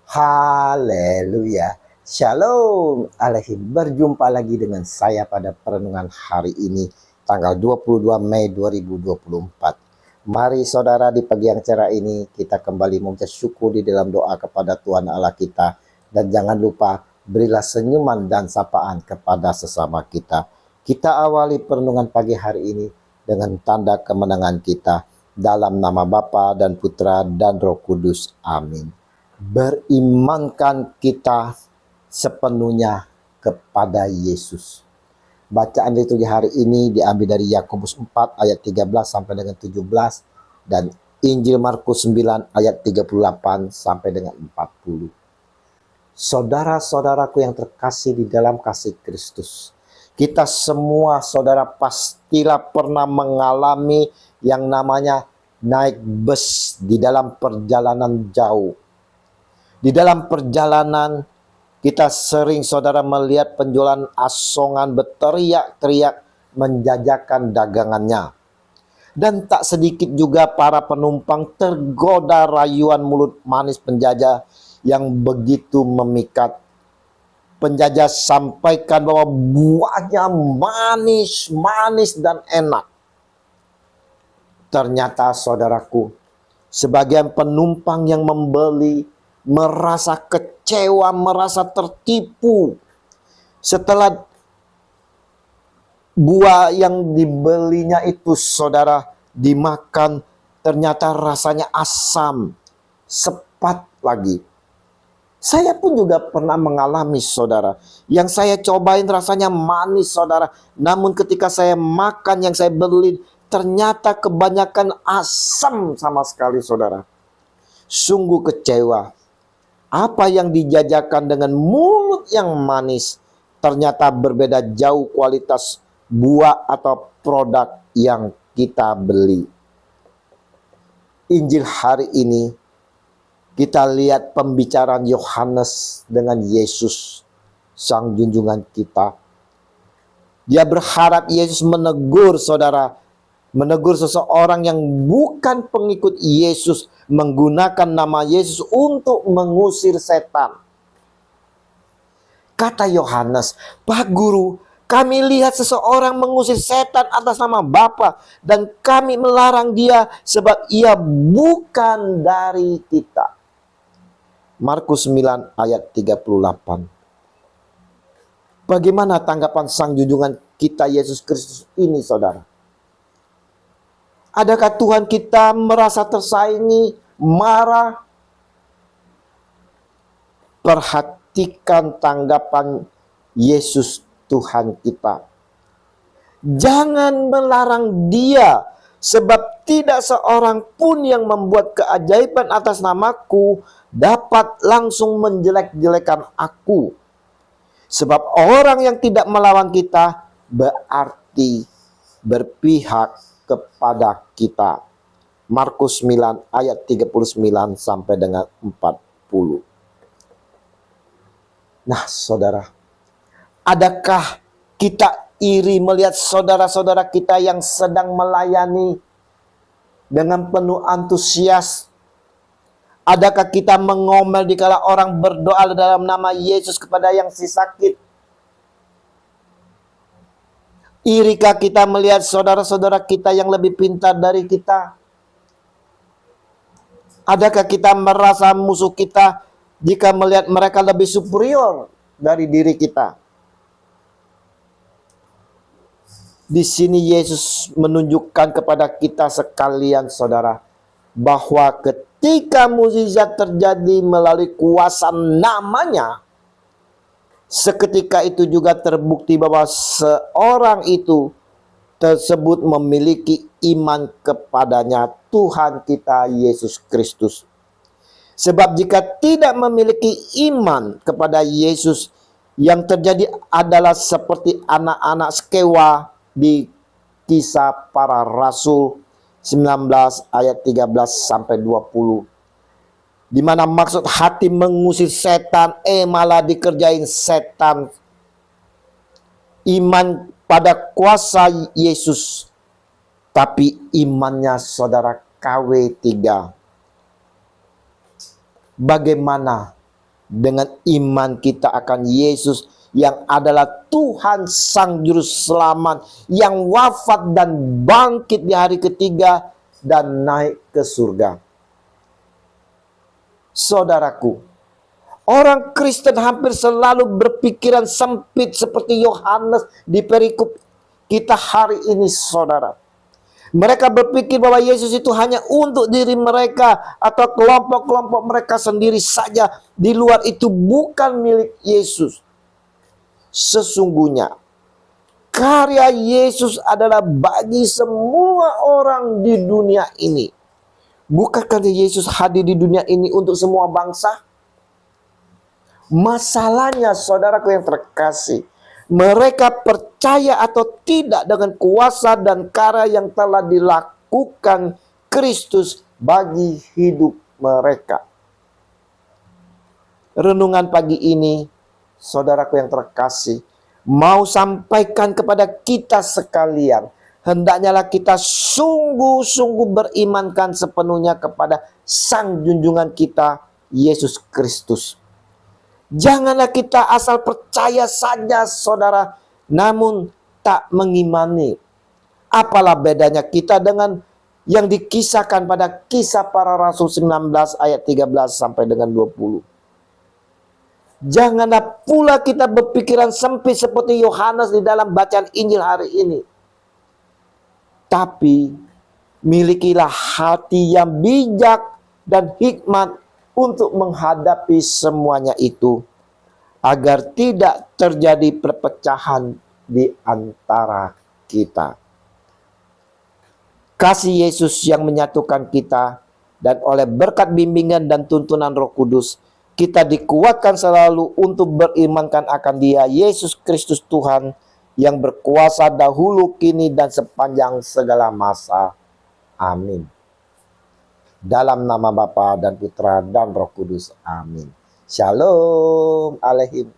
Haleluya. Shalom Alaikum. Berjumpa lagi dengan saya pada perenungan hari ini, tanggal 22 Mei 2024. Mari saudara, di pagi yang cerah ini kita kembali mengucap syukur di dalam doa kepada Tuhan Allah kita. Dan jangan lupa berilah senyuman dan sapaan kepada sesama kita. Kita awali perenungan pagi hari ini dengan tanda kemenangan kita. Dalam nama Bapa dan Putra dan Roh Kudus. Amin. Berimankan kita sepenuhnya kepada Yesus. Bacaan liturgi hari ini diambil dari Yakobus 4 ayat 13 sampai dengan 17 dan Injil Markus 9 ayat 38 sampai dengan 40. Saudara-saudaraku yang terkasih di dalam kasih Kristus, kita semua saudara pastilah pernah mengalami yang namanya naik bus di dalam perjalanan jauh. Di dalam perjalanan kita sering saudara melihat penjualan asongan berteriak-teriak menjajakan dagangannya. Dan tak sedikit juga para penumpang tergoda rayuan mulut manis penjajah yang begitu memikat. Penjajah sampaikan bahwa buahnya manis dan enak. Ternyata saudaraku, sebagian penumpang yang membeli merasa kecewa, merasa tertipu setelah buah yang dibelinya itu saudara dimakan, ternyata rasanya asam, sepat lagi. Saya pun juga pernah mengalami saudara, yang saya cobain rasanya manis saudara, namun ketika saya makan yang saya beli ternyata kebanyakan asam sama sekali saudara. Sungguh kecewa. Apa yang dijajakan dengan mulut yang manis ternyata berbeda jauh kualitas buah atau produk yang kita beli. Injil hari ini kita lihat pembicaraan Yohanes dengan Yesus, sang junjungan kita. Dia berharap Yesus menegur saudara, menegur seseorang yang bukan pengikut Yesus, menggunakan nama Yesus untuk mengusir setan. Kata Yohanes, "Pak Guru, kami lihat seseorang mengusir setan atas nama Bapa, dan kami melarang dia sebab ia bukan dari kita." Markus 9 ayat 38. Bagaimana tanggapan sang junjungan kita Yesus Kristus ini saudara? Adakah Tuhan kita merasa tersaingi, marah? Perhatikan tanggapan Yesus Tuhan kita. Jangan melarang dia, sebab tidak seorang pun yang membuat keajaiban atas namaku dapat langsung menjelek-jelekan aku. Sebab orang yang tidak melawan kita berarti berpihak kepada kita. Markus 9 ayat 39 sampai dengan 40. Nah saudara, adakah kita iri melihat saudara-saudara kita yang sedang melayani dengan penuh antusias? Adakah kita mengomel dikala orang berdoa dalam nama Yesus kepada yang si sakit? Irikah kita melihat saudara-saudara kita yang lebih pintar dari kita? Adakah kita merasa musuh kita jika melihat mereka lebih superior dari diri kita? Di sini Yesus menunjukkan kepada kita sekalian saudara, bahwa ketika mukjizat terjadi melalui kuasa namanya, seketika itu juga terbukti bahwa seorang itu tersebut memiliki iman kepadanya Tuhan kita Yesus Kristus. Sebab jika tidak memiliki iman kepada Yesus, yang terjadi adalah seperti anak-anak Skewa di Kisah Para Rasul 19 ayat 13 sampai 20. Di mana maksud hati mengusir setan, malah dikerjain setan. Iman pada kuasa Yesus, tapi imannya saudara KW3. Bagaimana dengan iman kita akan Yesus yang adalah Tuhan Sang Juru Selamat, yang wafat dan bangkit di hari ketiga dan naik ke surga. Saudaraku, orang Kristen hampir selalu berpikiran sempit seperti Yohanes di perikop kita hari ini, saudara. Mereka berpikir bahwa Yesus itu hanya untuk diri mereka atau kelompok-kelompok mereka sendiri saja. Di luar itu bukan milik Yesus. Sesungguhnya karya Yesus adalah bagi semua orang di dunia ini. Bukankah Yesus hadir di dunia ini untuk semua bangsa? Masalahnya, saudaraku yang terkasih, mereka percaya atau tidak dengan kuasa dan karya yang telah dilakukan Kristus bagi hidup mereka. Renungan pagi ini, saudaraku yang terkasih, mau sampaikan kepada kita sekalian, hendaknyalah kita sungguh-sungguh berimankan sepenuhnya kepada Sang Junjungan kita, Yesus Kristus. Janganlah kita asal percaya saja, saudara, namun tak mengimani. Apalah bedanya kita dengan yang dikisahkan pada Kisah Para Rasul 19 ayat 13 sampai dengan 20. Janganlah pula kita berpikiran sempit seperti Yohanes di dalam bacaan Injil hari ini. Tapi milikilah hati yang bijak dan hikmat untuk menghadapi semuanya itu, agar tidak terjadi perpecahan di antara kita. Kasih Yesus yang menyatukan kita, dan oleh berkat bimbingan dan tuntunan Roh Kudus, kita dikuatkan selalu untuk berimankan akan Dia, Yesus Kristus Tuhan, yang berkuasa dahulu, kini, dan sepanjang segala masa. Amin. Dalam nama Bapa dan Putra dan Roh Kudus. Amin. Shalom Aleihim.